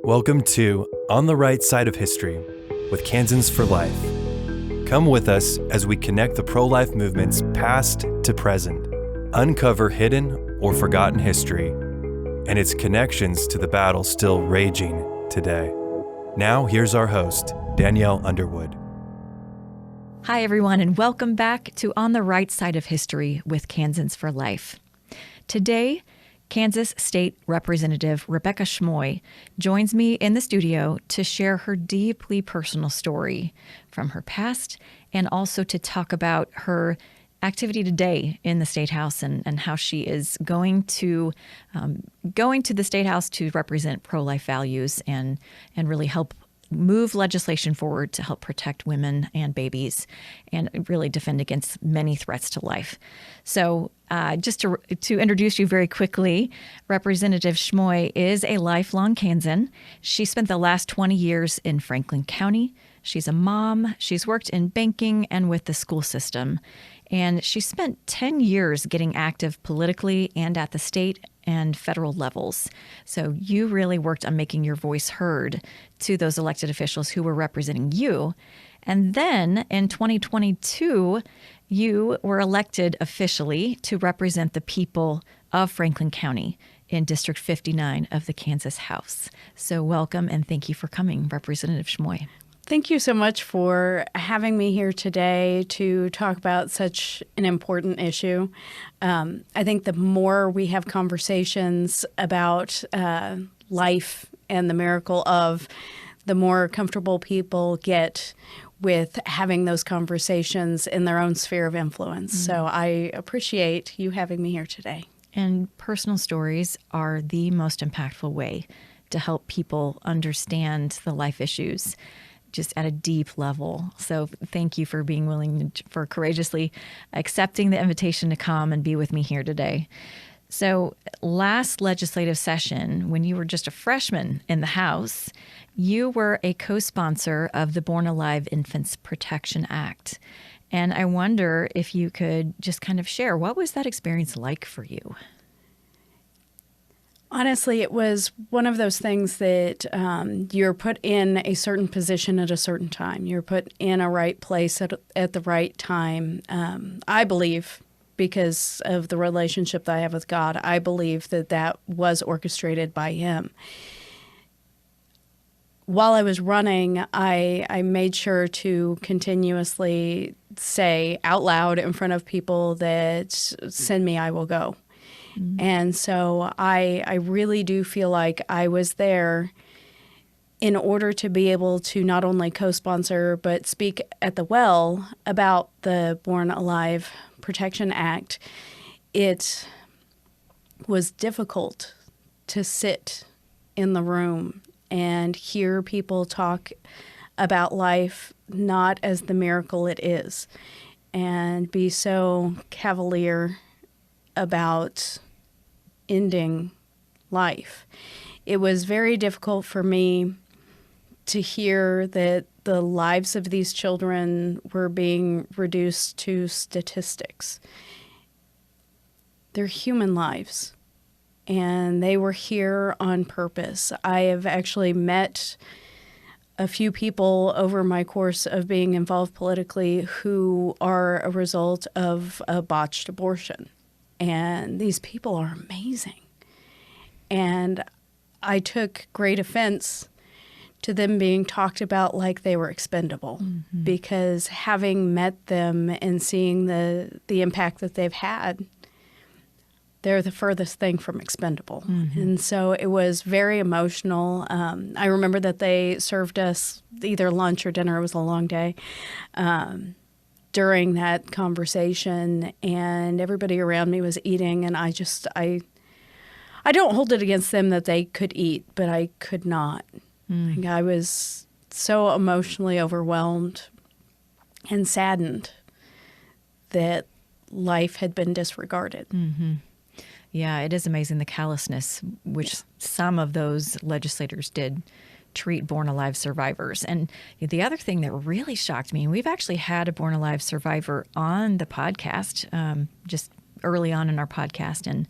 Welcome to On the Right Side of History with Kansans for Life. Come with us as we connect the pro-life movement's past to present, uncover hidden or forgotten history, and its connections to the battle still raging today. Now, here's our host, Danielle Underwood. Hi, everyone, and welcome back to On the Right Side of History with Kansans for Life. Today, Kansas State Representative Rebecca Schmoe joins me in the studio to share her deeply personal story from her past and also to talk about her activity today in the State House and how she is going to the State House to represent pro-life values and really help move legislation forward to help protect women and babies and really defend against many threats to life. So just to introduce you very quickly, Representative Schmoe is a lifelong Kansan. She spent the last 20 years in Franklin County. She's a mom. She's worked in banking and with the school system. And she spent 10 years getting active politically and at the state and federal levels. So you really worked on making your voice heard to those elected officials who were representing you. And then in 2022, you were elected officially to represent the people of Franklin County in District 59 of the Kansas House. So welcome and thank you for coming, Representative Schmoe. Thank you so much for having me here today to talk about such an important issue. I think the more we have conversations about life and the miracle of, the more comfortable people get with having those conversations in their own sphere of influence. Mm-hmm. So I appreciate you having me here today. And personal stories are the most impactful way to help people understand the life issues just at a deep level. So thank you for being willing, for courageously accepting the invitation to come and be with me here today. So last legislative session, when you were just a freshman in the House, you were a co-sponsor of the Born Alive Infants Protection Act. And I wonder if you could just kind of share, what was that experience like for you? Honestly, it was one of those things that you're put in a certain position at a certain time. You're put in a right place at the right time. I believe, because of the relationship that I have with God, I believe that was orchestrated by Him. While I was running, I made sure to continuously say out loud in front of people that send me, I will go. Mm-hmm. And so I really do feel like I was there in order to be able to not only co-sponsor but speak at the well about the Born Alive Protection Act. It was difficult to sit in the room and hear people talk about life not as the miracle it is and be so cavalier about ending life. It was very difficult for me to hear that the lives of these children were being reduced to statistics. They're human lives, and they were here on purpose. I have actually met a few people over my course of being involved politically who are a result of a botched abortion. And these people are amazing. And I took great offense to them being talked about like they were expendable, mm-hmm. because having met them and seeing the impact that they've had, they're the furthest thing from expendable. Mm-hmm. And so it was very emotional. I remember that they served us either lunch or dinner. It was a long day. During that conversation, and everybody around me was eating, and I don't hold it against them that they could eat, but I could not. Like, I was so emotionally overwhelmed and saddened that life had been disregarded. Mm-hmm. Yeah, it is amazing the callousness which some of those legislators did treat Born Alive survivors. And the other thing that really shocked me, and we've actually had a Born Alive survivor on the podcast just early on in our podcast, and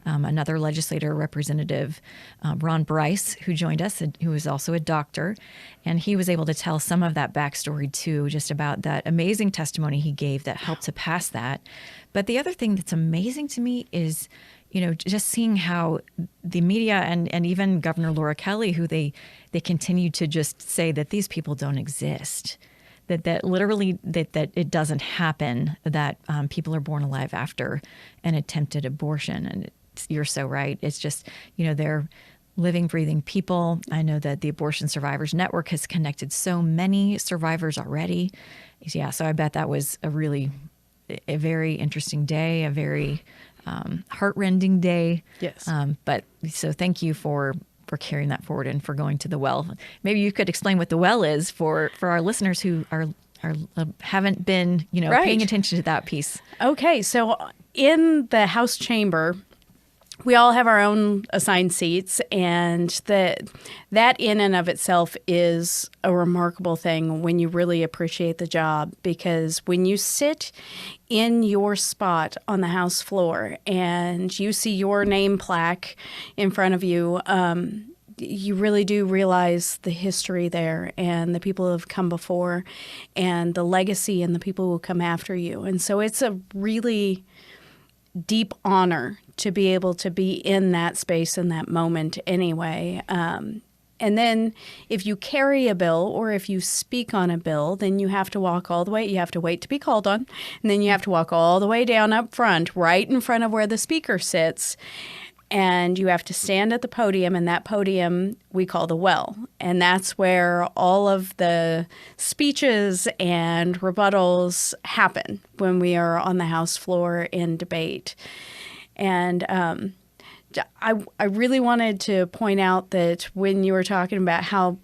another legislator, Representative Ron Bryce, who joined us, who is also a doctor, and he was able to tell some of that backstory too, just about that amazing testimony he gave that helped to pass that. But the other thing that's amazing to me is, just seeing how the media and even Governor Laura Kelly, who they continue to just say that these people don't exist, that literally that it doesn't happen, that people are born alive after an attempted abortion. And you're so right. It's just, they're living, breathing people. I know that the Abortion Survivors Network has connected so many survivors already. Yeah, so I bet that was a very interesting day, a very heartrending day. Yes. But so thank you for carrying that forward and for going to the well. Maybe you could explain what the well is for our listeners who are haven't been, Right. paying attention to that piece. Okay, so in the House chamber, we all have our own assigned seats, and that in and of itself is a remarkable thing when you really appreciate the job, because when you sit in your spot on the House floor and you see your name plaque in front of you, you really do realize the history there and the people who have come before and the legacy and the people who will come after you. And so it's a really deep honor to be able to be in that space in that moment anyway. And then if you carry a bill or if you speak on a bill, then you have to walk all the way. You have to wait to be called on. And then you have to walk all the way down up front, right in front of where the speaker sits. And you have to stand at the podium, and that podium we call the well. And that's where all of the speeches and rebuttals happen when we are on the House floor in debate. And I really wanted to point out that when you were talking about how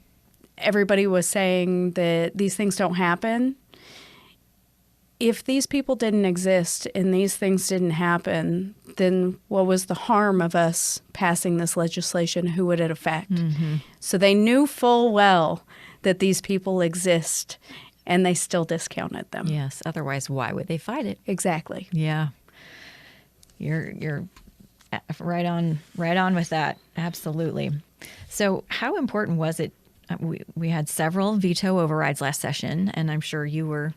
everybody was saying that these things don't happen, if these people didn't exist and these things didn't happen, then what was the harm of us passing this legislation? Who would it affect? Mm-hmm. So they knew full well that these people exist, and they still discounted them. Yes. Otherwise, why would they fight it? Exactly. Yeah. You're right on with that. Absolutely. So how important was it? We had several veto overrides last session, and I'm sure you were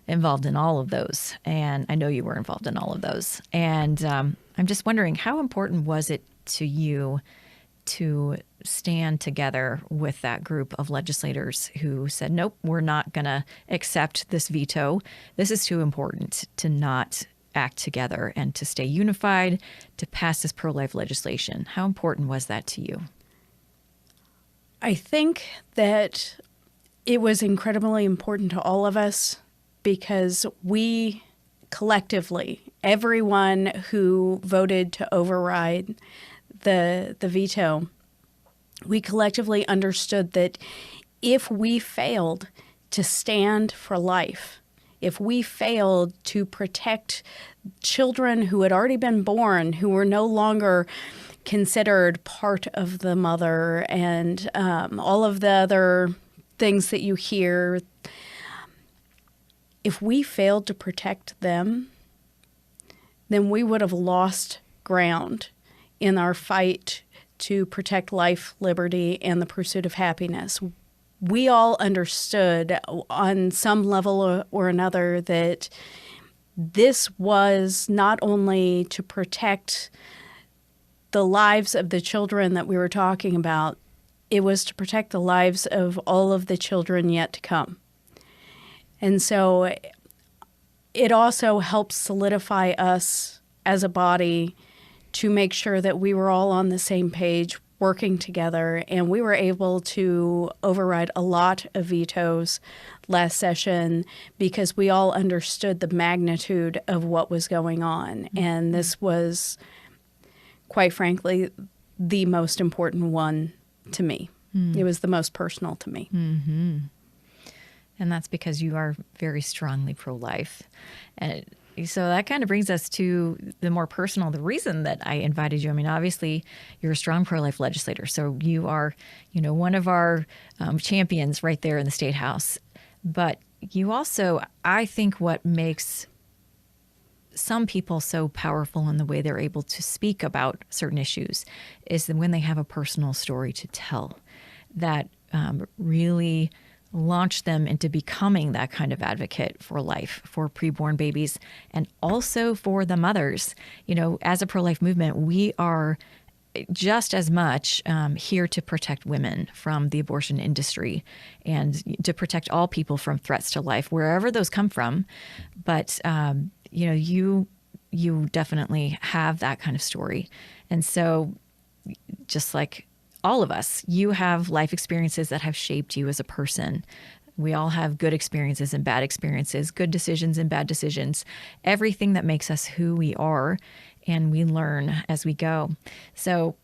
involved in all of those. And I know you were involved in all of those. And I'm just wondering, how important was it to you to stand together with that group of legislators who said, nope, we're not going to accept this veto. This is too important to not act together and to stay unified to pass this pro-life legislation. How important was that to you? I think that it was incredibly important to all of us, because we collectively, everyone who voted to override the veto, we collectively understood that if we failed to stand for life, if we failed to protect children who had already been born, who were no longer considered part of the mother, and all of the other things that you hear, if we failed to protect them, then we would have lost ground in our fight to protect life, liberty, and the pursuit of happiness. We all understood on some level or another that this was not only to protect the lives of the children that we were talking about, it was to protect the lives of all of the children yet to come. And so it also helps solidify us as a body to make sure that we were all on the same page, working together, and we were able to override a lot of vetoes last session because we all understood the magnitude of what was going on. And this was, quite frankly, the most important one to me. It was the most personal to me. Mm-hmm. And that's because you are very strongly pro-life. And so that kind of brings us to the more personal, the reason that I invited you. I mean, obviously, you're a strong pro-life legislator. So you are, one of our champions right there in the State House. But you also, I think what makes some people so powerful in the way they're able to speak about certain issues is that when they have a personal story to tell that really launch them into becoming that kind of advocate for life, for preborn babies, and also for the mothers. You know, as a pro-life movement, we are just as much here to protect women from the abortion industry and to protect all people from threats to life, wherever those come from. But, you know, you definitely have that kind of story. And so just like all of us, you have life experiences that have shaped you as a person. We all have good experiences and bad experiences, good decisions and bad decisions, everything that makes us who we are, and we learn as we go. So,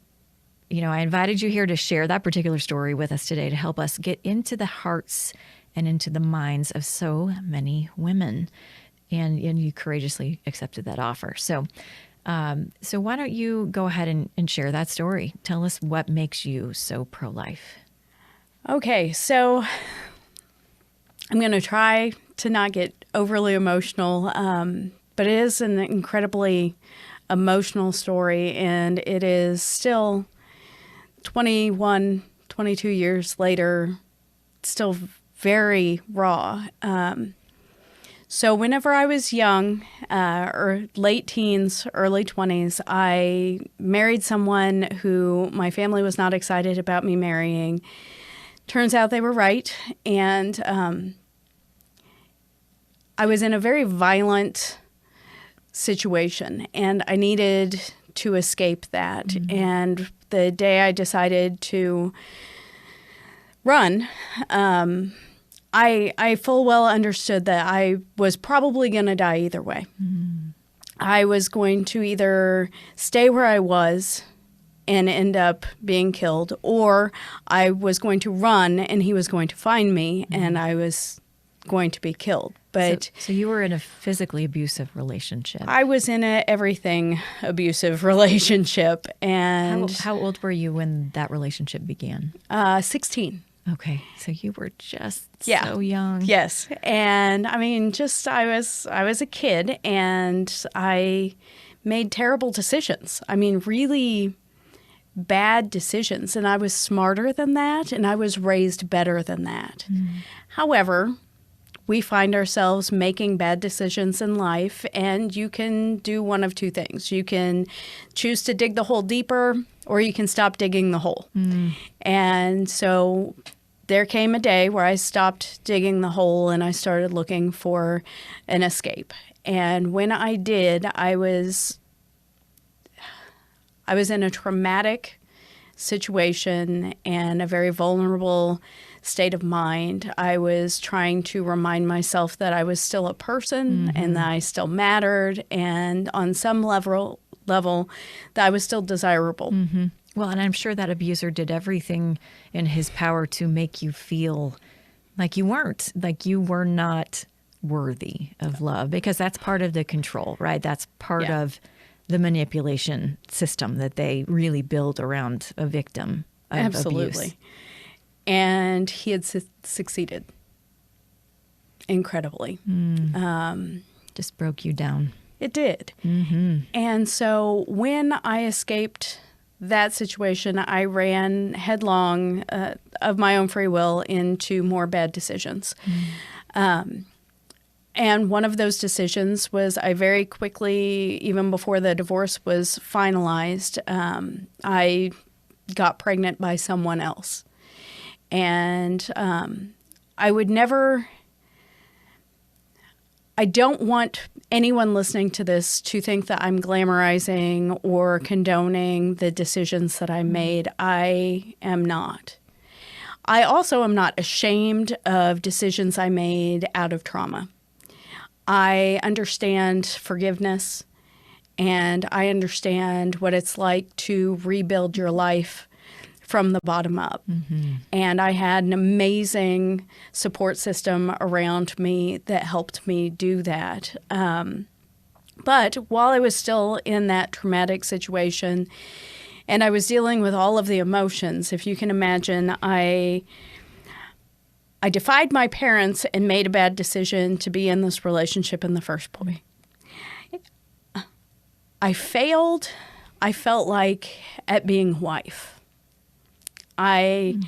you know, I invited you here to share that particular story with us today to help us get into the hearts and into the minds of so many women. And you courageously accepted that offer. So why don't you go ahead and share that story? Tell us what makes you so pro-life. Okay, so I'm going to try to not get overly emotional, but it is an incredibly emotional story, and it is still 21, 22 years later, still very raw. So whenever I was young, or late teens, early 20s, I married someone who my family was not excited about me marrying. Turns out they were right. And I was in a very violent situation, and I needed to escape that. Mm-hmm. And the day I decided to run, I full well understood that I was probably going to die either way. Mm. I was going to either stay where I was and end up being killed, or I was going to run and he was going to find me and I was going to be killed. But so you were in a physically abusive relationship. I was in a everything abusive relationship. And how old were you when that relationship began? 16. Okay, so you were just so young. Yes, and I mean, just I was a kid, and I made terrible decisions. I mean, really bad decisions, and I was smarter than that, and I was raised better than that. Mm. However, we find ourselves making bad decisions in life, and you can do one of two things. You can choose to dig the hole deeper, or you can stop digging the hole. Mm. And so there came a day where I stopped digging the hole and I started looking for an escape. And when I did, I was in a traumatic situation and a very vulnerable state of mind. I was trying to remind myself that I was still a person and that I still mattered, and on some level that I was still desirable. Mm-hmm. Well, and I'm sure that abuser did everything in his power to make you feel like you weren't, like you were not worthy of love, because that's part of the control, right? That's part of the manipulation system that they really build around a victim of abuse. And he had succeeded incredibly. Just broke you down. It did. Mm-hmm. And so when I escaped that situation, I ran headlong of my own free will into more bad decisions. And one of those decisions was I very quickly, even before the divorce was finalized, I got pregnant by someone else. And I would never... I don't want anyone listening to this to think that I'm glamorizing or condoning the decisions that I made. I am not. I also am not ashamed of decisions I made out of trauma. I understand forgiveness, and I understand what it's like to rebuild your life from the bottom up. Mm-hmm. And I had an amazing support system around me that helped me do that. But while I was still in that traumatic situation and I was dealing with all of the emotions, if you can imagine, I defied my parents and made a bad decision to be in this relationship in the first place. I failed, I felt like, at being a wife. I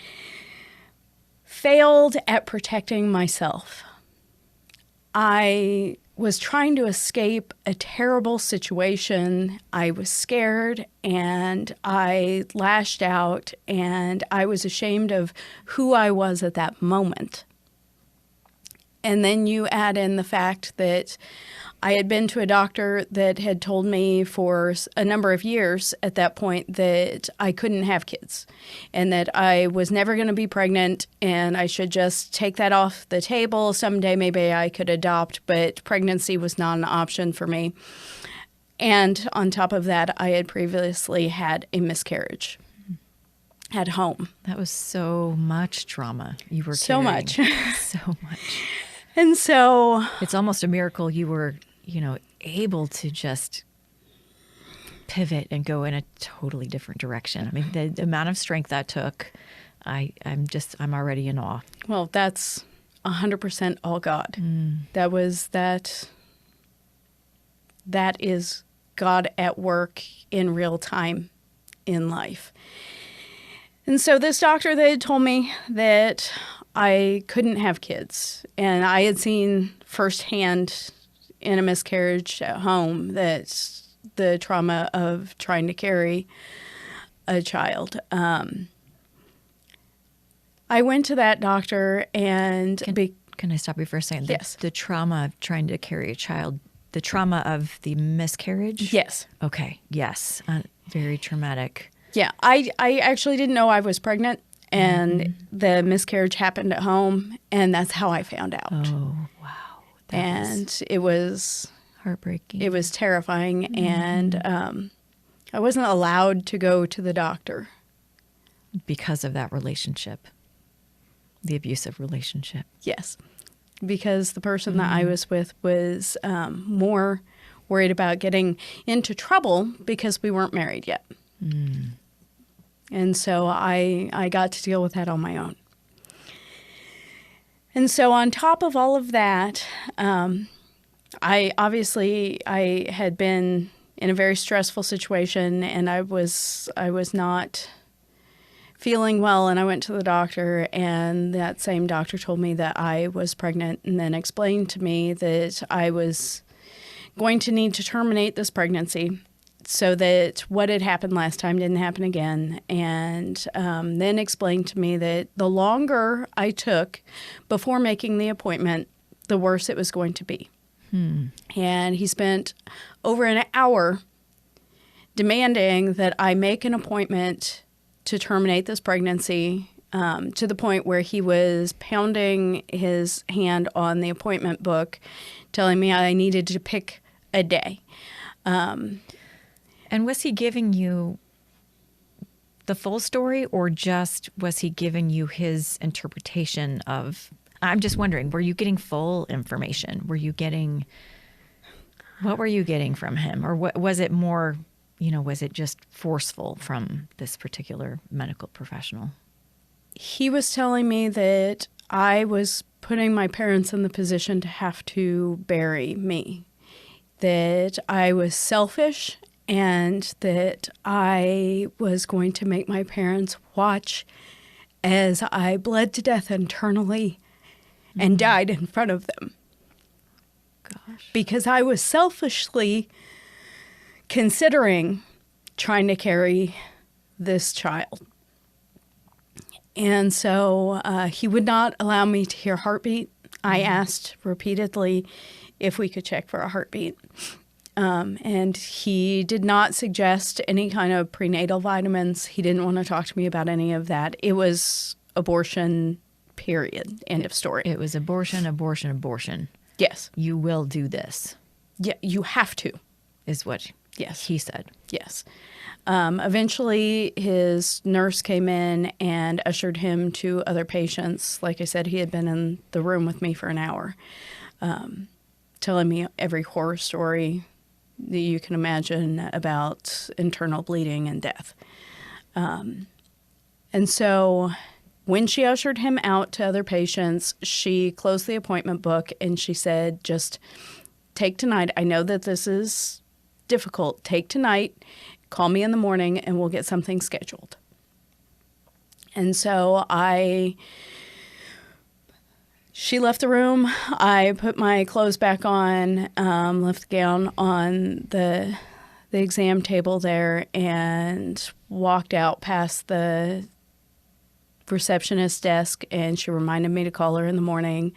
failed at protecting myself. I was trying to escape a terrible situation. I was scared and I lashed out and I was ashamed of who I was at that moment. And then you add in the fact that I had been to a doctor that had told me for a number of years at that point that I couldn't have kids and that I was never going to be pregnant and I should just take that off the table. Someday maybe I could adopt, but pregnancy was not an option for me. And on top of that, I had previously had a miscarriage at home. That was so much trauma you were So carrying. much. So much. And so It's almost a miracle you were, able to just pivot and go in a totally different direction. I mean, the amount of strength that took, I'm already in awe. Well, that's 100% all God. That is God at work in real time in life. And so this doctor, they had told me that I couldn't have kids. And I had seen firsthand in a miscarriage at home that the trauma of trying to carry a child. I went to that doctor and... Can I stop you for a second? Yes. The trauma of trying to carry a child, the trauma of the miscarriage? Yes. Okay. Yes. Very traumatic. Yeah. I actually didn't know I was pregnant, and the miscarriage happened at home, and that's how I found out. Oh, wow. It was heartbreaking. It was terrifying, and I wasn't allowed to go to the doctor. Because of that relationship, the abusive relationship. Yes, because the person that I was with was more worried about getting into trouble because we weren't married yet. And so I got to deal with that on my own. And so on top of all of that, I had been in a very stressful situation, and I was not feeling well, and I went to the doctor, and that same doctor told me that I was pregnant and then explained to me that I was going to need to terminate this pregnancy so that what had happened last time didn't happen again, and then explained to me that the longer I took before making the appointment, the worse it was going to be. And he spent over an hour demanding that I make an appointment to terminate this pregnancy, to the point where he was pounding his hand on the appointment book, telling me I needed to pick a day. And was he giving you the full story, or just was he giving you his interpretation of... I'm just wondering, were you getting full information? What were you getting from him? Or was it more, was it just forceful from this particular medical professional? He was telling me that I was putting my parents in the position to have to bury me, that I was selfish, and that I was going to make my parents watch as I bled to death internally and died in front of them. Gosh. Because I was selfishly considering trying to carry this child. And so he would not allow me to hear heartbeat. I asked repeatedly if we could check for a heartbeat. And he did not suggest any kind of prenatal vitamins. He didn't want to talk to me about any of that. It was abortion, period. End of story. It was abortion, abortion, abortion. Yes. You will do this. Yeah, you have to. Is what he said. Yes. Eventually, his nurse came in and ushered him to other patients. Like I said, he had been in the room with me for an hour, telling me every horror story that you can imagine about internal bleeding and death. And so when she ushered him out to other patients, she closed the appointment book and she said, just take tonight. I know that this is difficult, take tonight, call me in the morning, and we'll get something scheduled. And so she left the room. I put my clothes back on, left the gown on the exam table there, and walked out past the receptionist's desk, and she reminded me to call her in the morning.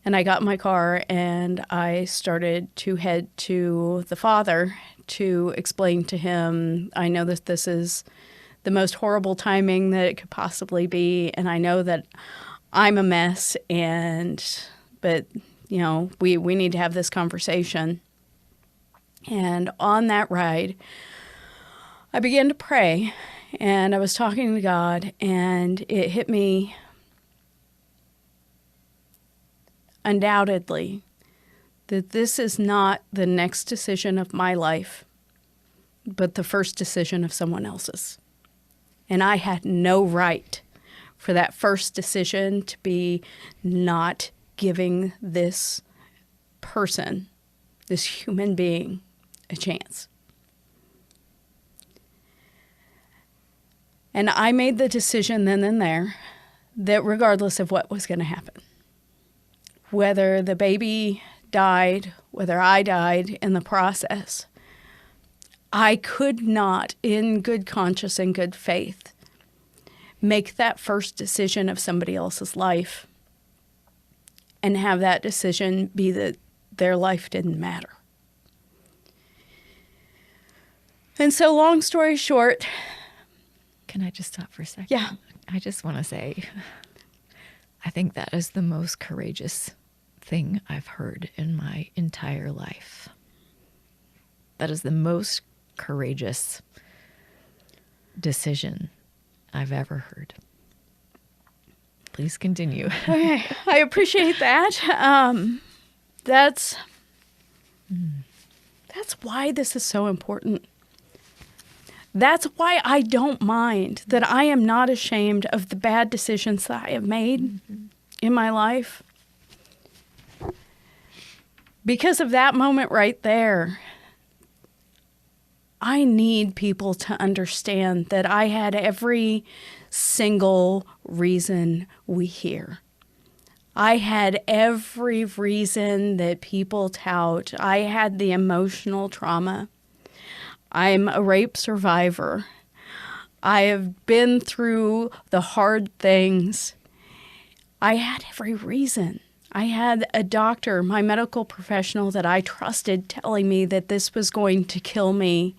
And I got in my car and I started to head to the father to explain to him, I know that this is the most horrible timing that it could possibly be, and I know that I'm a mess, but you know, we need to have this conversation. And on that ride, I began to pray, and I was talking to God, and it hit me undoubtedly that this is not the next decision of my life, but the first decision of someone else's. And I had no right for that first decision to be not giving this person, this human being, a chance. And I made the decision then and there that regardless of what was going to happen, whether the baby died, whether I died in the process, I could not, in good conscience and good faith, make that first decision of somebody else's life and have that decision be that their life didn't matter. And so, long story short. Can I just stop for a second? Yeah. I just want to say, I think that is the most courageous thing I've heard in my entire life. That is the most courageous decision I've ever heard. Please continue. Okay, I appreciate that. That's why this is so important. That's why I don't mind, that I am not ashamed of the bad decisions that I have made in my life. Because of that moment right there, I need people to understand that I had every single reason we hear. I had every reason that people tout. I had the emotional trauma. I'm a rape survivor. I have been through the hard things. I had every reason. I had a doctor, my medical professional that I trusted, telling me that this was going to kill me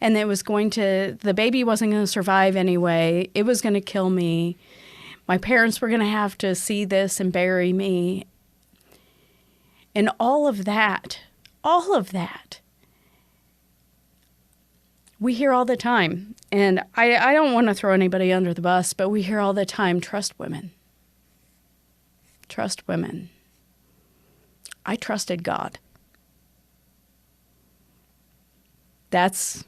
and the baby wasn't going to survive anyway. It was going to kill me. My parents were going to have to see this and bury me. And all of that, we hear all the time. And I don't want to throw anybody under the bus, but we hear all the time, trust women. Trust women. I trusted God. That's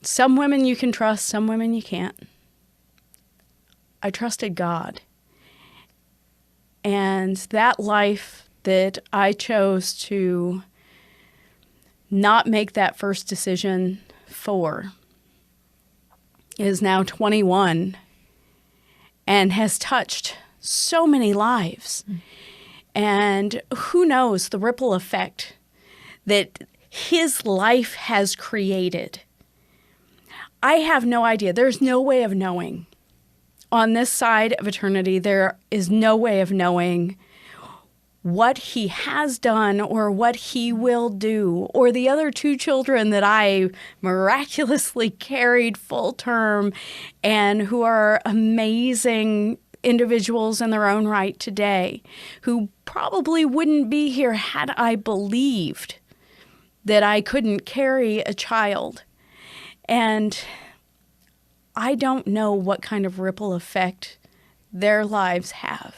some women you can trust, some women you can't. I trusted God. And that life that I chose to not make that first decision for is now 21 and has touched so many lives. And who knows the ripple effect that his life has created. I have no idea. There's no way of knowing. On this side of eternity, there is no way of knowing what he has done or what he will do, or the other two children that I miraculously carried full term and who are amazing individuals in their own right today, who probably wouldn't be here had I believed that I couldn't carry a child. And I don't know what kind of ripple effect their lives have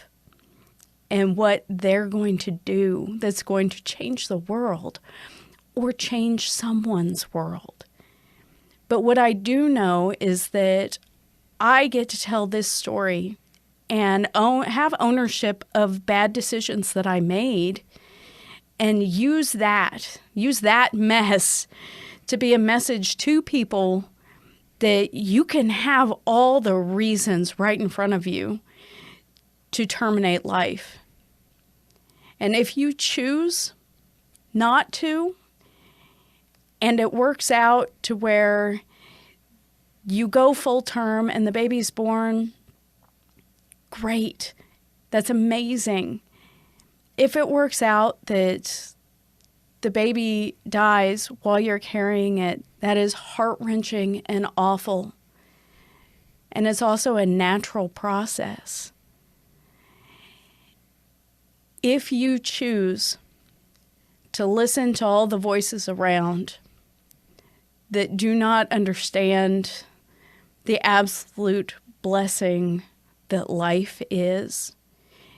and what they're going to do that's going to change the world or change someone's world. But what I do know is that I get to tell this story and have ownership of bad decisions that I made and use that Use that mess to be a message to people that you can have all the reasons right in front of you to terminate life. And if you choose not to, and it works out to where you go full term and the baby's born, great. That's amazing. If it works out that the baby dies while you're carrying it, that is heart-wrenching and awful. And it's also a natural process. If you choose to listen to all the voices around that do not understand the absolute blessing that life is,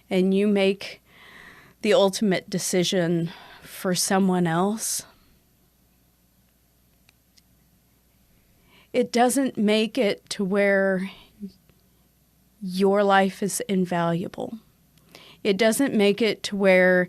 and you make the ultimate decision for someone else, it doesn't make it to where your life is invaluable. It doesn't make it to where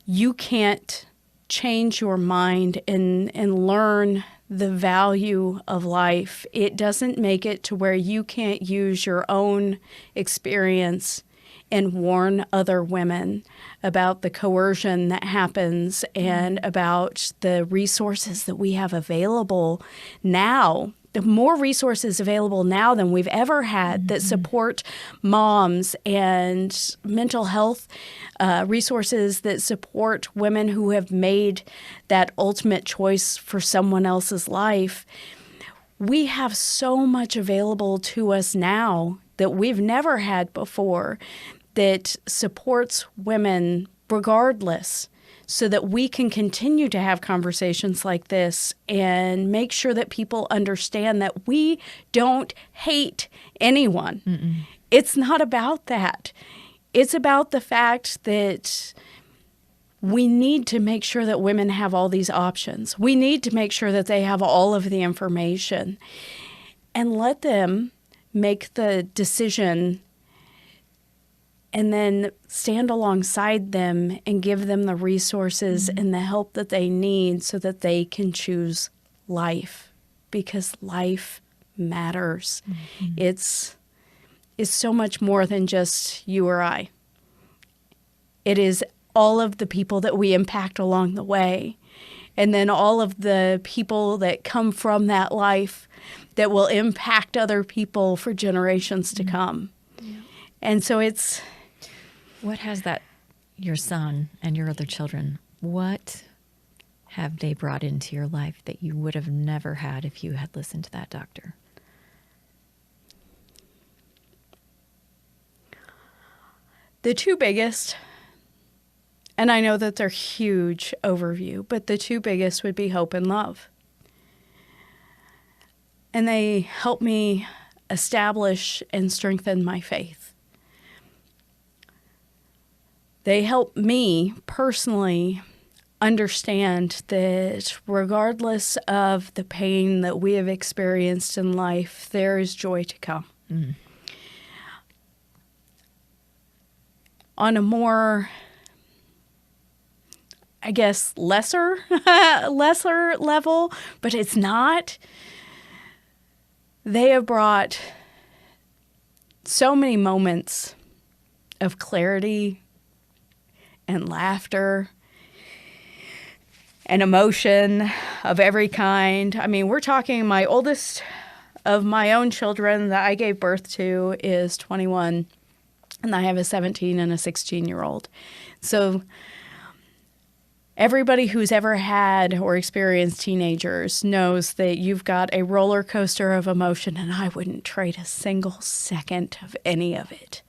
you can't change your mind and learn the value of life. It doesn't make it to where you can't use your own experience and warn other women about the coercion that happens and about the resources that we have available now. The more resources available now than we've ever had that support moms, and mental health resources that support women who have made that ultimate choice for someone else's life. We have so much available to us now that we've never had before that supports women regardless, so that we can continue to have conversations like this and make sure that people understand that we don't hate anyone. Mm-mm. It's not about that. It's about the fact that we need to make sure that women have all these options. We need to make sure that they have all of the information and let them make the decision, and then stand alongside them and give them the resources and the help that they need so that they can choose life, because life matters. Mm-hmm. It's so much more than just you or I. It is all of the people that we impact along the way, and then all of the people that come from that life that will impact other people for generations to come. Yeah. And so it's... What has your son and your other children, what have they brought into your life that you would have never had if you had listened to that doctor? The two biggest, and I know that they're huge overview, but the two biggest would be hope and love. And they help me establish and strengthen my faith. They help me personally understand that regardless of the pain that we have experienced in life, there is joy to come. Mm. On a more, I guess, lesser level, but it's not. They have brought so many moments of clarity and laughter and emotion of every kind. I mean, we're talking, my oldest of my own children that I gave birth to is 21, and I have a 17 and a 16-year-old. So everybody who's ever had or experienced teenagers knows that you've got a roller coaster of emotion, and I wouldn't trade a single second of any of it,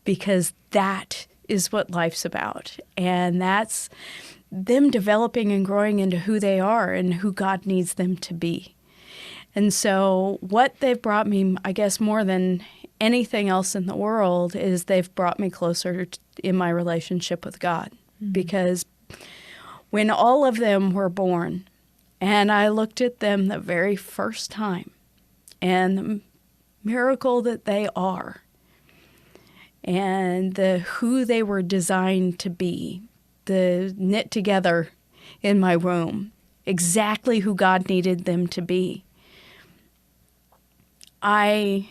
because that is what life's about. And that's them developing and growing into who they are and who God needs them to be. And so what they've brought me, I guess more than anything else in the world, is they've brought me closer in my relationship with God. Mm-hmm. Because when all of them were born and I looked at them the very first time, and the miracle that they are, and who they were designed to be, the knit together in my womb, exactly who God needed them to be. I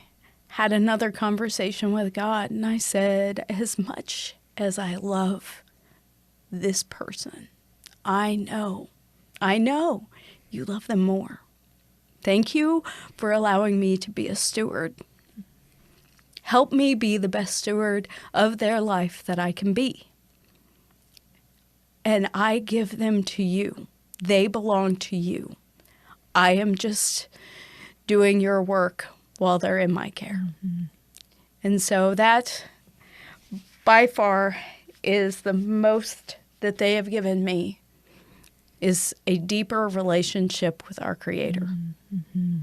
had another conversation with God, and I said, as much as I love this person, I know you love them more. Thank you for allowing me to be a steward. Help me be the best steward of their life that I can be. And I give them to you. They belong to you. I am just doing your work while they're in my care. Mm-hmm. And so that, by far, is the most that they have given me, is a deeper relationship with our Creator. Mm-hmm.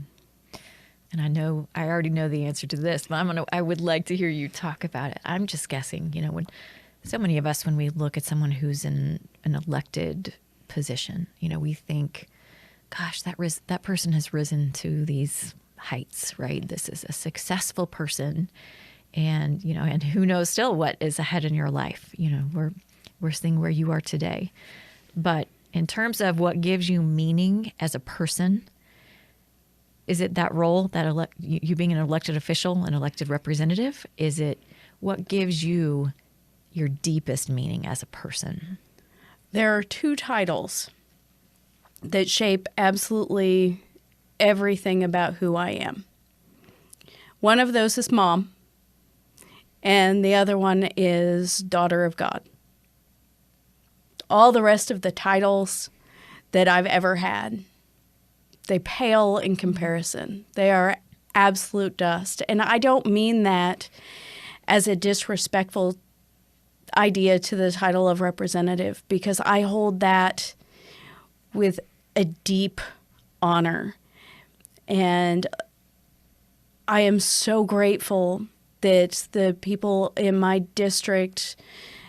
And I already know the answer to this, but I would like to hear you talk about it. I'm just guessing, when so many of us, when we look at someone who's in an elected position, we think, gosh, that person has risen to these heights, right? This is a successful person, and and who knows still what is ahead in your life. We're seeing where you are today, but in terms of what gives you meaning as a person, is it that role, that you being an elected official, an elected representative? Is it what gives you your deepest meaning as a person? There are two titles that shape absolutely everything about who I am. One of those is mom, and the other one is daughter of God. All the rest of the titles that I've ever had, they pale in comparison. They are absolute dust. And I don't mean that as a disrespectful idea to the title of representative, because I hold that with a deep honor. And I am so grateful that the people in my district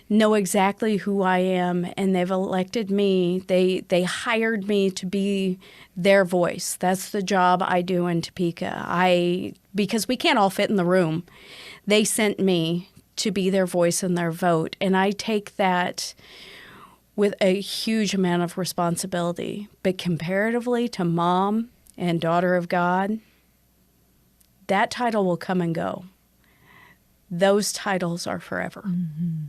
know exactly who I am, and they've elected me. They hired me to be their voice. That's the job I do in Topeka. Because we can't all fit in the room, they sent me to be their voice and their vote, and I take that with a huge amount of responsibility. But comparatively to mom and daughter of God, that title will come and go. Those titles are forever. Mm-hmm.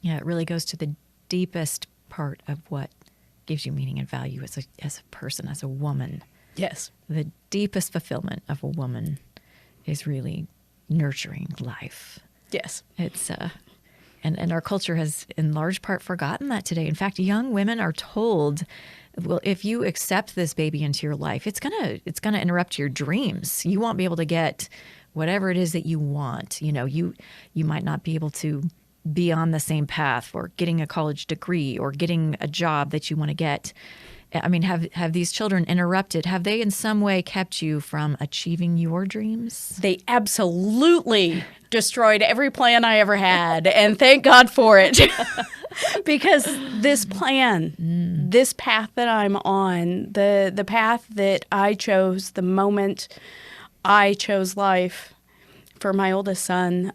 Yeah, it really goes to the deepest part of what gives you meaning and value as a person, as a woman. Yes. The deepest fulfillment of a woman is really nurturing life. Yes. It's and our culture has in large part forgotten that today. In fact, young women are told, well, if you accept this baby into your life, it's gonna interrupt your dreams. You won't be able to get whatever it is that you want. You might not be able to be on the same path for getting a college degree or getting a job that you want to get. I mean, have these children interrupted? Have they in some way kept you from achieving your dreams? They absolutely destroyed every plan I ever had, and thank God for it. Because this plan, this path that I'm on, the path that I chose the moment I chose life for my oldest son,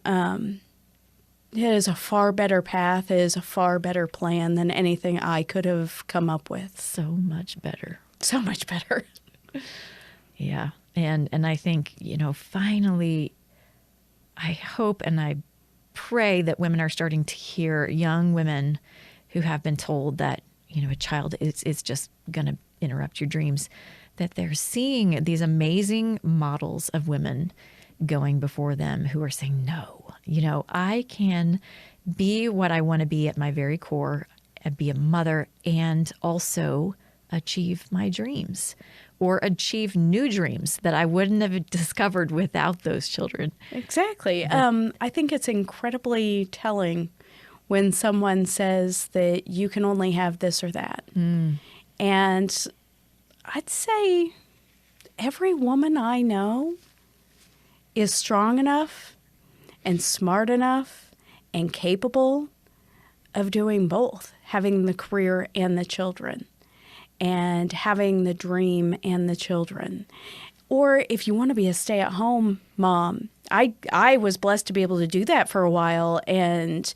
it is a far better path. It is a far better plan than anything I could have come up with. So much better. So much better. Yeah. And I think, finally, I hope and I pray that women are starting to hear, young women who have been told that, a child is just going to interrupt your dreams, that they're seeing these amazing models of women going before them who are saying, no, I can be what I want to be at my very core, and be a mother, and also achieve my dreams or achieve new dreams that I wouldn't have discovered without those children. Exactly. I think it's incredibly telling when someone says that you can only have this or that. And I'd say every woman I know is strong enough and smart enough and capable of doing both, having the career and the children, and having the dream and the children. Or if you want to be a stay-at-home mom, I was blessed to be able to do that for a while, and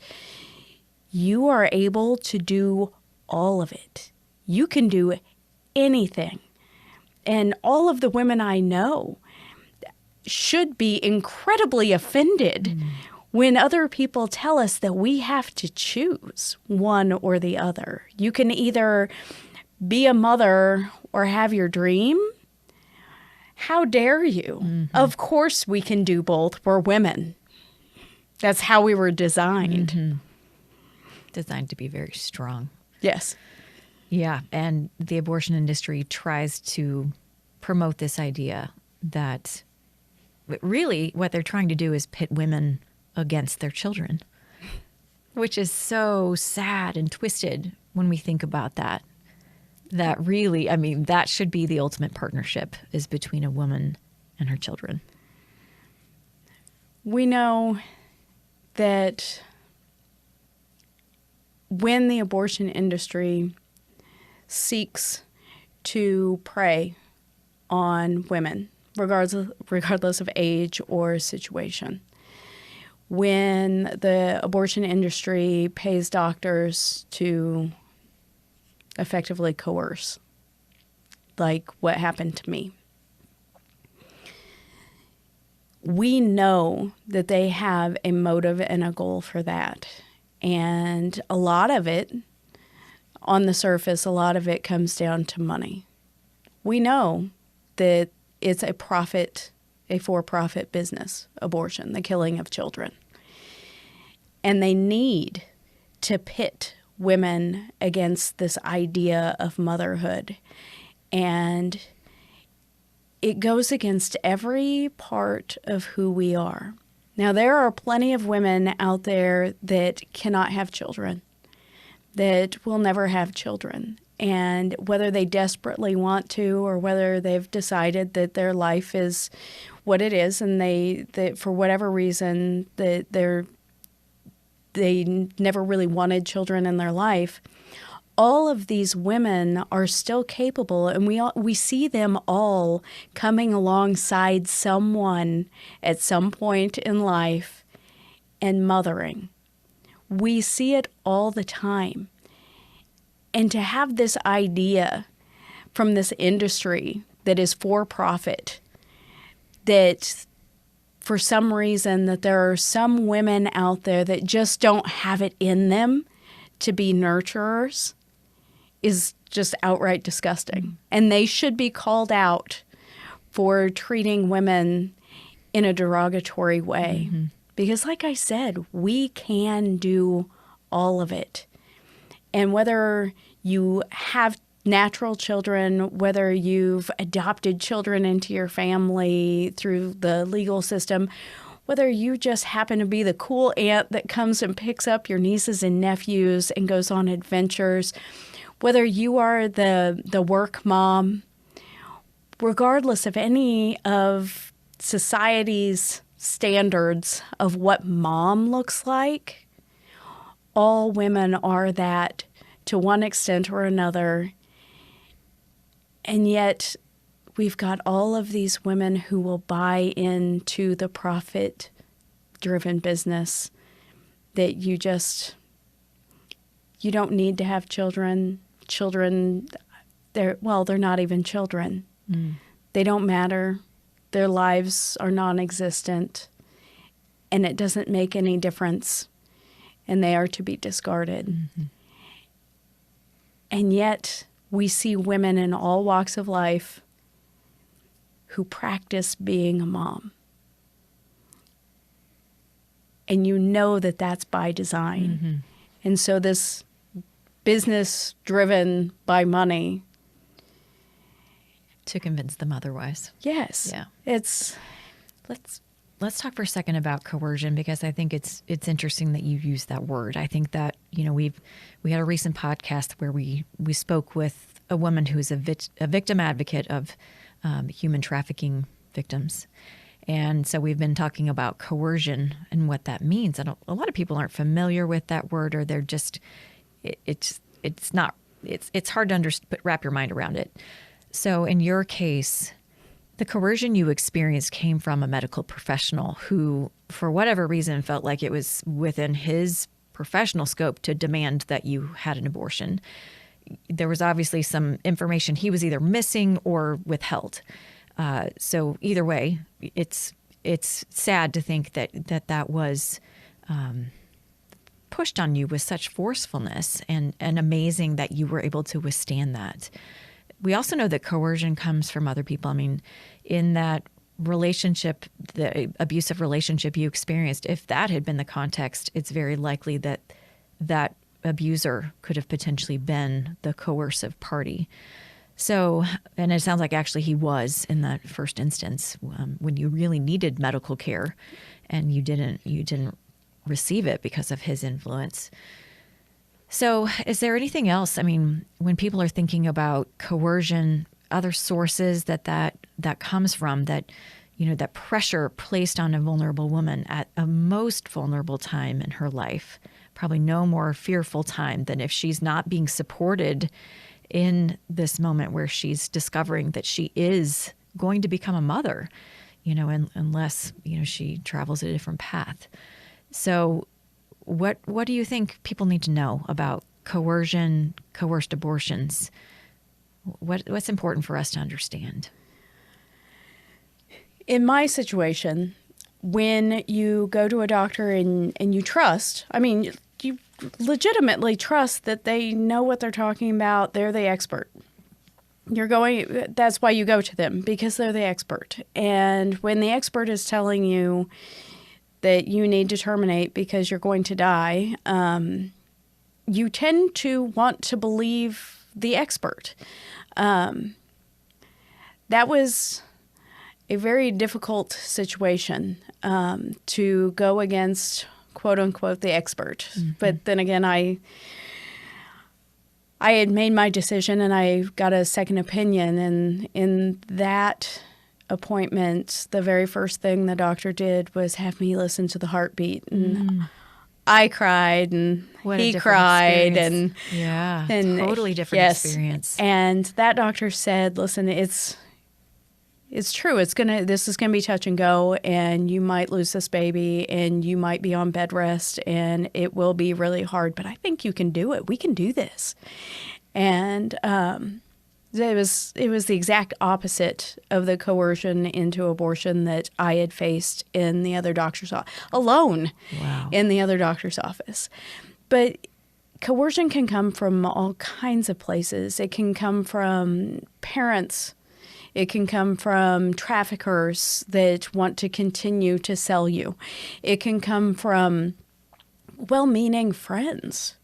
you are able to do all of it. You can do anything. And all of the women I know should be incredibly offended when other people tell us that we have to choose one or the other. You can either be a mother or have your dream. How dare you? Mm-hmm. Of course we can do both. We're women. That's how we were designed. Mm-hmm. Designed to be very strong. Yes. Yeah, and the abortion industry tries to promote this idea that really what they're trying to do is pit women against their children, which is so sad and twisted when we think about that. That really, I mean, that should be the ultimate partnership, is between a woman and her children. We know that when the abortion industry seeks to prey on women, regardless of age or situation, when the abortion industry pays doctors to effectively coerce, like what happened to me, we know that they have a motive and a goal for that. And a lot of it, on the surface, a lot of it comes down to money. We know that it's a for-profit business, abortion, the killing of children. And they need to pit women against this idea of motherhood. And it goes against every part of who we are. Now, there are plenty of women out there that cannot have children, that will never have children. And whether they desperately want to or whether they've decided that their life is what it is and that for whatever reason that they never really wanted children in their life, all of these women are still capable, and we see them all coming alongside someone at some point in life and mothering. We see it all the time. And to have this idea from this industry that is for profit, that for some reason that there are some women out there that just don't have it in them to be nurturers, is just outright disgusting. And they should be called out for treating women in a derogatory way. Mm-hmm. Because like I said, we can do all of it. And whether you have natural children, whether you've adopted children into your family through the legal system, whether you just happen to be the cool aunt that comes and picks up your nieces and nephews and goes on adventures, whether you are the work mom, regardless of any of society's standards of what mom looks like, all women are that to one extent or another. And yet we've got all of these women who will buy into the profit-driven business that you don't need to have children. Children, they're not even children. Mm. They don't matter. Their lives are non-existent, and it doesn't make any difference, and they are to be discarded. Mm-hmm. And yet we see women in all walks of life who practice being a mom. And you know that that's by design. Mm-hmm. And so this business driven by money, to convince them otherwise. Yes. Yeah. Let's talk for a second about coercion, because I think it's interesting that you use that word. I think that, we had a recent podcast where we spoke with a woman who is a victim advocate of human trafficking victims. And so we've been talking about coercion and what that means. And a lot of people aren't familiar with that word, or they're just it's hard to wrap your mind around it. So in your case, the coercion you experienced came from a medical professional who, for whatever reason, felt like it was within his professional scope to demand that you had an abortion. there was obviously some information he was either missing or withheld. So either way, it's sad to think that was pushed on you with such forcefulness, and amazing that you were able to withstand that. We also know that coercion comes from other people. I mean, in that relationship, the abusive relationship you experienced, if that had been the context, it's very likely that that abuser could have potentially been the coercive party. So, and it sounds like actually he was in that first instance, when you really needed medical care and you didn't receive it because of his influence. So is there anything else? I mean, when people are thinking about coercion, other sources that comes from, that, that pressure placed on a vulnerable woman at a most vulnerable time in her life, probably no more fearful time than if she's not being supported in this moment where she's discovering that she is going to become a mother, unless, she travels a different path. So what do you think people need to know about coercion, coerced abortions? What's important for us to understand? In my situation, when you go to a doctor and you trust, you legitimately trust that they know what they're talking about, they're the expert. That's why you go to them, because they're the expert. And when the expert is telling you that you need to terminate because you're going to die, you tend to want to believe the expert. That was a very difficult situation to go against, quote unquote, the expert. Mm-hmm. But then again, I had made my decision and I got a second opinion. And in that appointment, the very first thing the doctor did was have me listen to the heartbeat. And I cried and he cried. Experience. And totally different experience. And that doctor said, listen, it's true. This is gonna be touch and go, and you might lose this baby, and you might be on bed rest, and it will be really hard. But I think you can do it. We can do this. And it was the exact opposite of the coercion into abortion that I had faced in the other doctor's office, alone. Wow. In the other doctor's office. But coercion can come from all kinds of places. It can come from parents. It can come from traffickers that want to continue to sell you. It can come from well-meaning friends.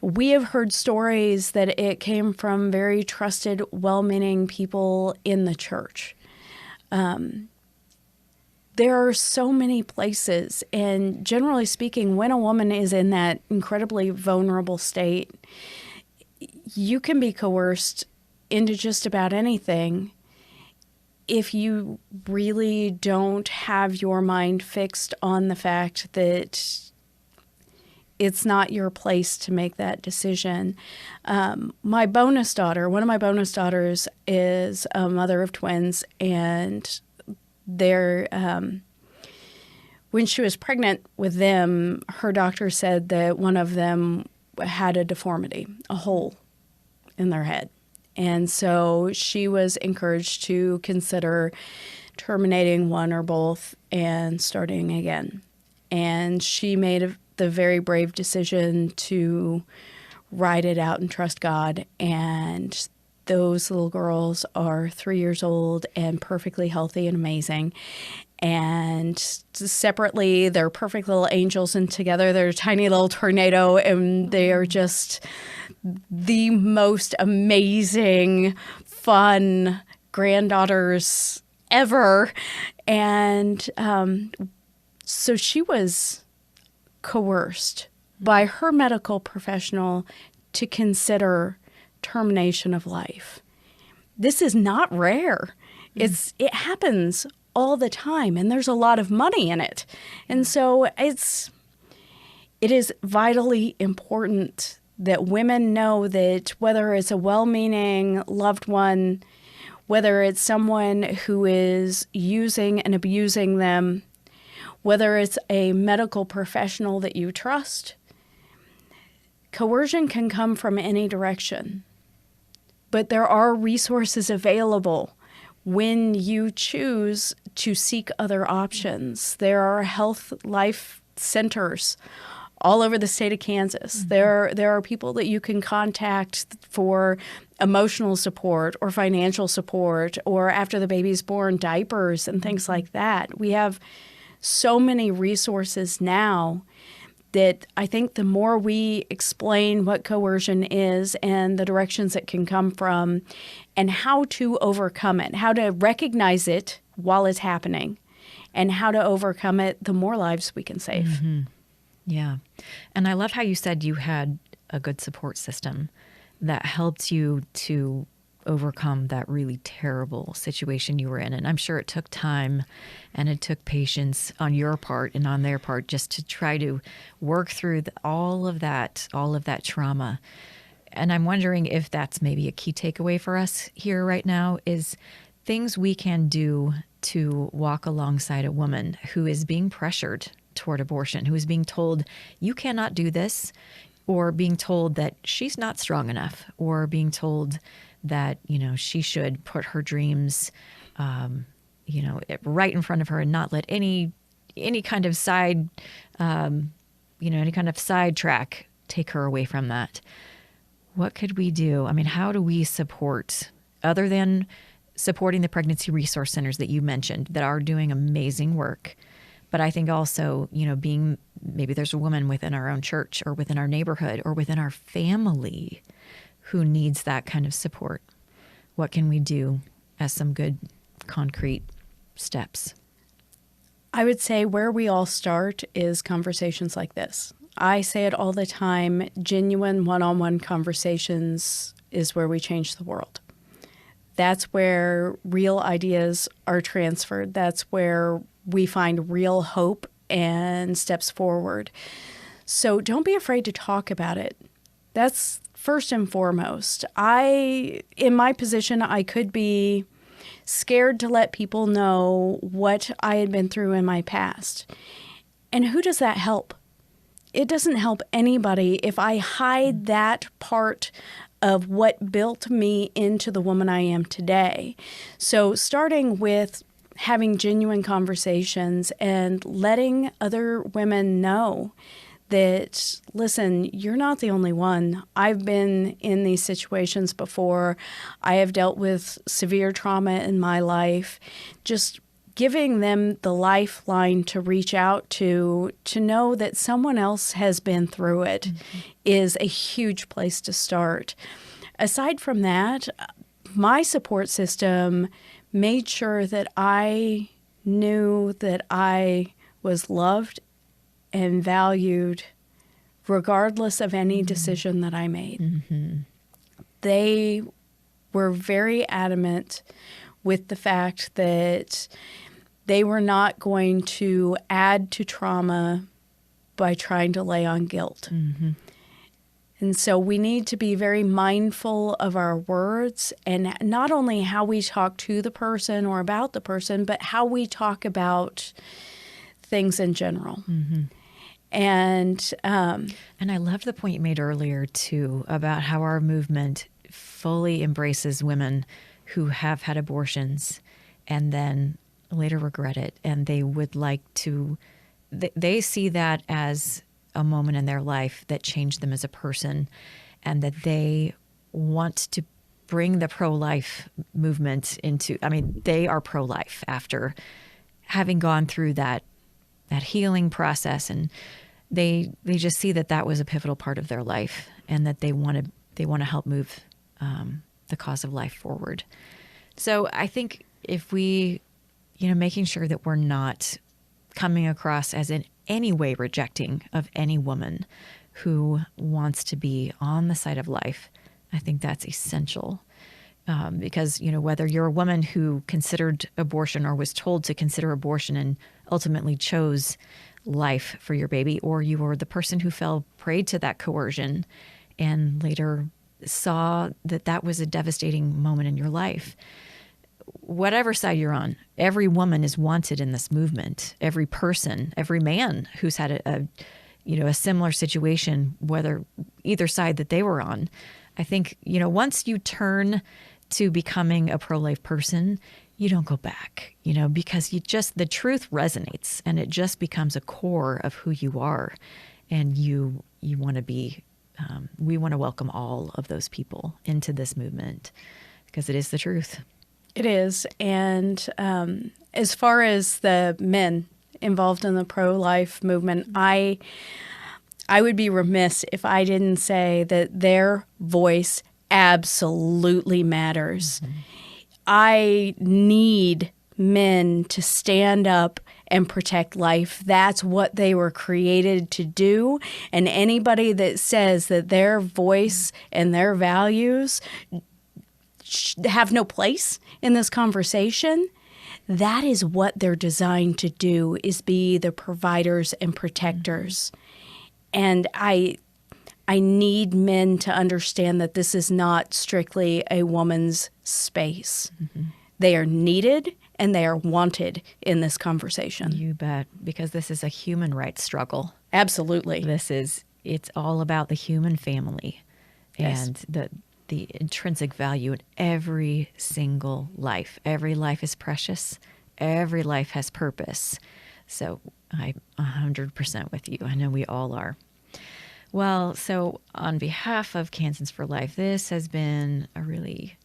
We have heard stories that it came from very trusted, well-meaning people in the church. There are so many places, and generally speaking, when a woman is in that incredibly vulnerable state, you can be coerced into just about anything if you really don't have your mind fixed on the fact that it's not your place to make that decision. My bonus daughter, one of my bonus daughters, is a mother of twins, and when she was pregnant with them, her doctor said that one of them had a deformity, a hole in their head. And so she was encouraged to consider terminating one or both and starting again. And she made the very brave decision to ride it out and trust God. And those little girls are 3 years old and perfectly healthy and amazing. And separately, they're perfect little angels, and together they're a tiny little tornado, and they are just the most amazing, fun granddaughters ever. And so she was coerced by her medical professional to consider termination of life. This is not rare. It happens all the time, and there's a lot of money in it. And so it is vitally important that women know that whether it's a well-meaning loved one, whether it's someone who is using and abusing them, whether it's a medical professional that you trust, Coercion can come from any direction, but there are resources available when you choose to seek other options. There are health life centers all over the state of Kansas. Mm-hmm. There are people that you can contact for emotional support or financial support, or after the baby's born, diapers and things like that. We have so many resources now that I think the more we explain what coercion is and the directions it can come from and how to overcome it, how to recognize it while it's happening, and how to overcome it, the more lives we can save. Mm-hmm. Yeah. And I love how you said you had a good support system that helped you to overcome that really terrible situation you were in. And I'm sure it took time and it took patience on your part and on their part just to try to work through all of that trauma. And I'm wondering if that's maybe a key takeaway for us here right now is things we can do to walk alongside a woman who is being pressured toward abortion, who is being told, you cannot do this, or being told that she's not strong enough, or being told that, she should put her dreams, right in front of her and not let any kind of side, any kind of sidetrack take her away from that. What could we do? I mean, how do we support, other than supporting the pregnancy resource centers that you mentioned that are doing amazing work? But I think also, being, maybe there's a woman within our own church or within our neighborhood or within our family who needs that kind of support. What can we do as some good concrete steps? I would say where we all start is conversations like this. I say it all the time, genuine one-on-one conversations is where we change the world. That's where real ideas are transferred. That's where we find real hope and steps forward. So don't be afraid to talk about it. That's first and foremost. In my position, I could be scared to let people know what I had been through in my past. And who does that help? It doesn't help anybody if I hide that part of what built me into the woman I am today. So starting with having genuine conversations and letting other women know that, listen, you're not the only one. I've been in these situations before. I have dealt with severe trauma in my life. Just giving them the lifeline to reach out to know that someone else has been through it is a huge place to start. Aside from that, my support system made sure that I knew that I was loved and valued regardless of any decision that I made. Mm-hmm. They were very adamant with the fact that they were not going to add to trauma by trying to lay on guilt. Mm-hmm. And so we need to be very mindful of our words and not only how we talk to the person or about the person, but how we talk about things in general. Mm-hmm. And I loved the point you made earlier, too, about how our movement fully embraces women who have had abortions and then later regret it. And they would like to, they see that as a moment in their life that changed them as a person, and that they want to bring the pro-life movement into, they are pro-life after having gone through that healing process, and they just see that was a pivotal part of their life, and that they want to help move the cause of life forward. So I think if we, making sure that we're not coming across as in any way rejecting of any woman who wants to be on the side of life, I think that's essential. Because, whether you're a woman who considered abortion or was told to consider abortion and ultimately chose life for your baby, or you were the person who fell prey to that coercion and later saw that was a devastating moment in your life, whatever side you're on, every woman is wanted in this movement. Every person, every man who's had a similar situation, whether either side that they were on. I think, once you turn to becoming a pro-life person, you don't go back, because the truth resonates and it just becomes a core of who you are. And you want to be, we want to welcome all of those people into this movement because it is the truth. It is. And as far as the men involved in the pro-life movement, I would be remiss if I didn't say that their voice absolutely matters. Mm-hmm. I need men to stand up and protect life. That's what they were created to do. And anybody that says that their voice and their values have no place in this conversation, that is what they're designed to do, is be the providers and protectors. And I need men to understand that this is not strictly a woman's space. Mm-hmm. They are needed and they are wanted in this conversation. You bet, because this is a human rights struggle. Absolutely. It's all about the human family and yes. the intrinsic value in every single life. Every life is precious. Every life has purpose. So I'm 100% with you. I know we all are. Well, so on behalf of Kansans for Life, this has been a really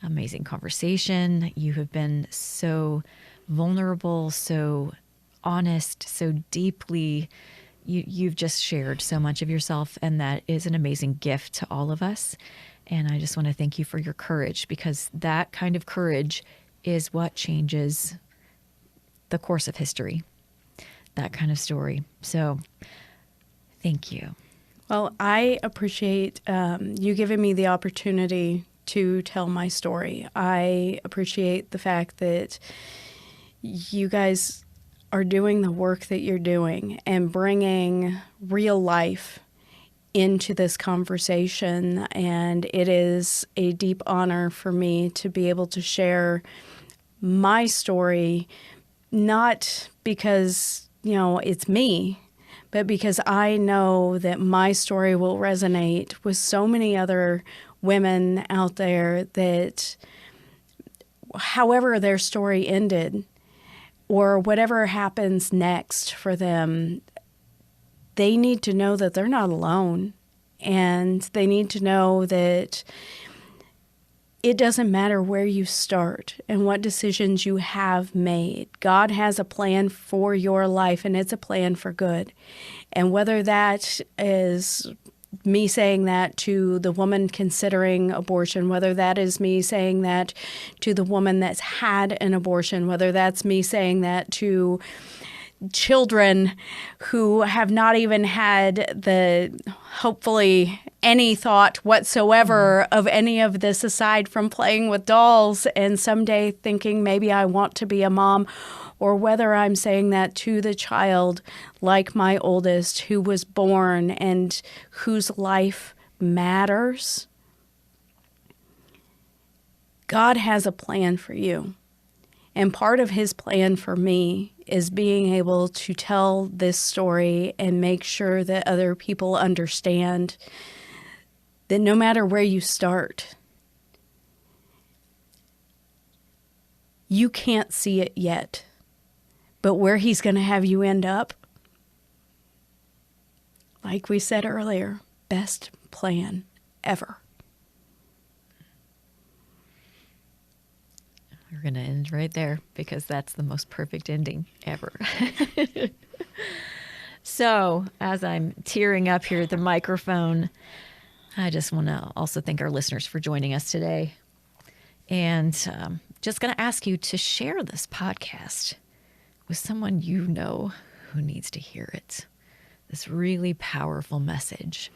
amazing conversation. You have been so vulnerable, so honest, so deeply. You've just shared so much of yourself, and that is an amazing gift to all of us. And I just want to thank you for your courage, because that kind of courage is what changes the course of history, that kind of story. So thank you. Well, I appreciate you giving me the opportunity to tell my story. I appreciate the fact that you guys are doing the work that you're doing and bringing real life into this conversation. And it is a deep honor for me to be able to share my story, not because, it's me, but because I know that my story will resonate with so many other women out there that however their story ended or whatever happens next for them, they need to know that they're not alone. And they need to know that it doesn't matter where you start and what decisions you have made. God has a plan for your life, and it's a plan for good. And whether that is me saying that to the woman considering abortion, whether that is me saying that to the woman that's had an abortion, whether that's me saying that to children who have not even had hopefully any thought whatsoever of any of this aside from playing with dolls and someday thinking maybe I want to be a mom, or whether I'm saying that to the child like my oldest who was born and whose life matters. God has a plan for you. And part of his plan for me is being able to tell this story and make sure that other people understand that no matter where you start, you can't see it yet. But where he's going to have you end up, like we said earlier, best plan ever. We're going to end right there because that's the most perfect ending ever. So, as I'm tearing up here at the microphone, I just want to also thank our listeners for joining us today. And just going to ask you to share this podcast with someone you know who needs to hear it. This really powerful message.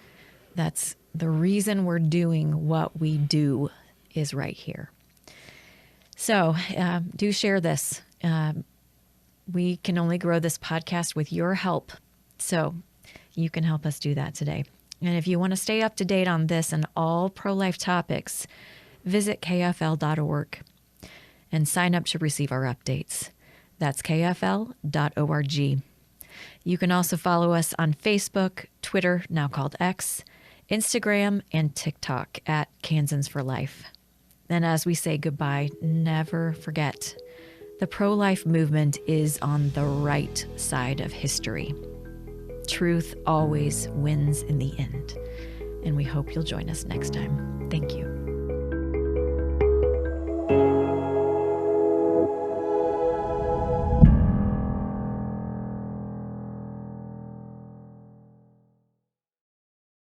That's the reason we're doing what we do is right here. So do share this. We can only grow this podcast with your help. So you can help us do that today. And if you want to stay up to date on this and all pro-life topics, visit kfl.org and sign up to receive our updates. That's kfl.org. You can also follow us on Facebook, Twitter, now called X, Instagram, and TikTok at Kansans for Life. And as we say goodbye, never forget, the pro-life movement is on the right side of history. Truth always wins in the end. And we hope you'll join us next time. Thank you.